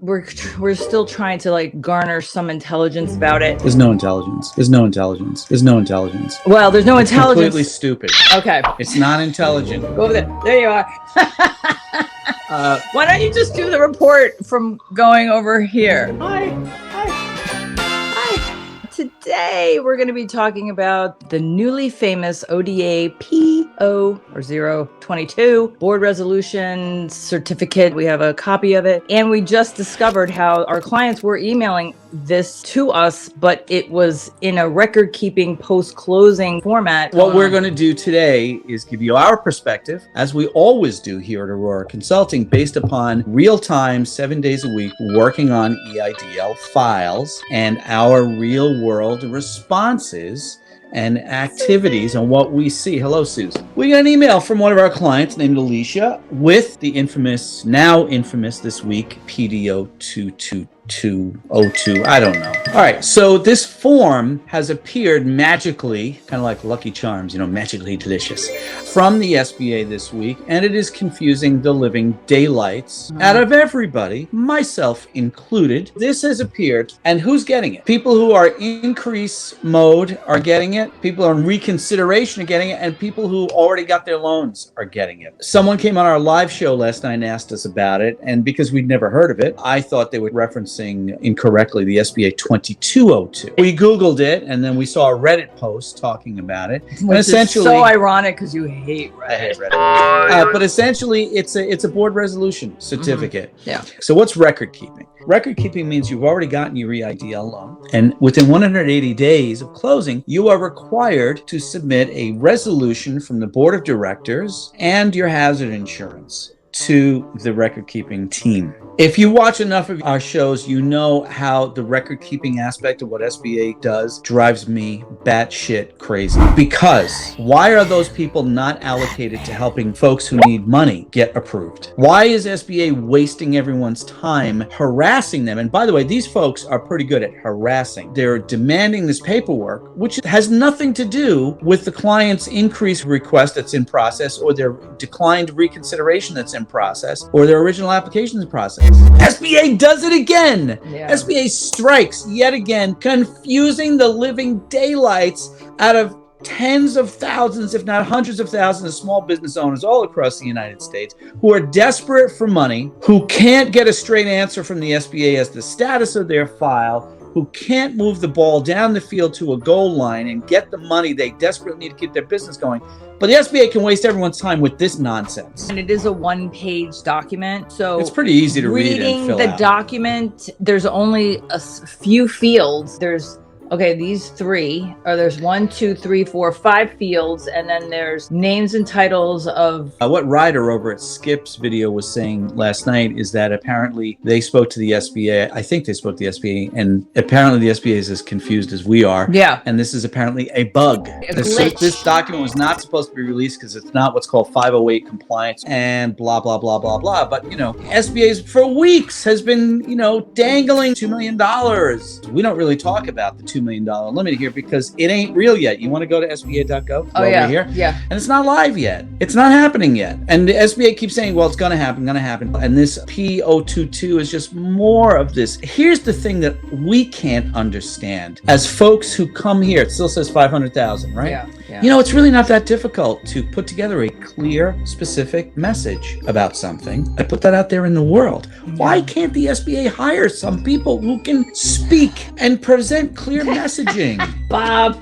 we're still trying to like garner some intelligence about it. There's no intelligence. There's no intelligence. There's no intelligence. Well, there's no It's intelligence. completely stupid. Okay. It's not intelligent. Go over there. There you are. Why don't you just do the report from going over here? Hi. Today, we're going to be talking about the newly famous ODA P-022 board resolution certificate. We have a copy of it, and we just discovered how our clients were emailing this to us, but it was in a record-keeping post-closing format. What we're going to do today is give you our perspective, as we always do here at Aurora Consulting, based upon real-time, 7 days a week, working on EIDL files and our real-world responses and activities and what we see. Hello, Susan. We got an email from one of our clients named Alicia with the infamous, now infamous this week, PD02202. I don't know. All right, so this form has appeared magically, kind of like Lucky Charms, magically delicious, from the SBA this week, and it is confusing the living daylights out of everybody, myself included. This has appeared, and who's getting it? People who are in increase mode are getting it. People on reconsideration are getting it, and people who already got their loans are getting it. Someone came on our live show last night and asked us about it, and because we'd never heard of it, I thought they were referencing incorrectly the SBA 2202. We Googled it, and then we saw a Reddit post talking about it. Which essentially, is so ironic because you hate Reddit. I hate Reddit. But essentially, it's a board resolution certificate. Mm-hmm. Yeah. So what's record keeping? Record keeping means you've already gotten your EIDL loan, and within 180 days of closing, you are required to submit a resolution from the board of directors and your hazard insurance to the record keeping team. If you watch enough of our shows, you know how the record keeping aspect of what SBA does drives me batshit crazy. Because why are those people not allocated to helping folks who need money get approved? Why is SBA wasting everyone's time harassing them? And by the way, these folks are pretty good at harassing. They're demanding this paperwork, which has nothing to do with the client's increase request that's in process, or their declined reconsideration that's in process, or their original application's in process. SBA does it again. Yeah. SBA strikes yet again, confusing the living daylights out of tens of thousands, if not hundreds of thousands of small business owners all across the United States who are desperate for money, who can't get a straight answer from the SBA as the status of their file, who can't move the ball down the field to a goal line and get the money they desperately need to keep their business going. But the SBA can waste everyone's time with this nonsense. And it is a one-page document, so it's pretty easy to read and fill out. Reading the document, there's only a few fields. There's these three, or there's 1, 2, 3, 4, 5 fields, and then there's names and titles of... What Ryder over at Skip's video was saying last night is that apparently they spoke to the SBA. I think they spoke to the SBA, and apparently the SBA is as confused as we are. Yeah. And this is apparently a bug. This document was not supposed to be released because it's not what's called 508 compliance and blah, blah, blah, blah, blah. But, SBA for weeks has been, dangling $2 million. We don't really talk about the $2 million limit here because it ain't real yet. You want to go to SBA.gov? Oh, yeah. Here? Yeah. And it's not live yet. It's not happening yet. And the SBA keeps saying, well, it's going to happen. And this P022 is just more of this. Here's the thing that we can't understand. As folks who come here, it still says 500,000, right? Yeah. It's really not that difficult to put together a clear, specific message about something and put that out there in the world. Yeah. Why can't the SBA hire some people who can speak and present clear messaging? Bob.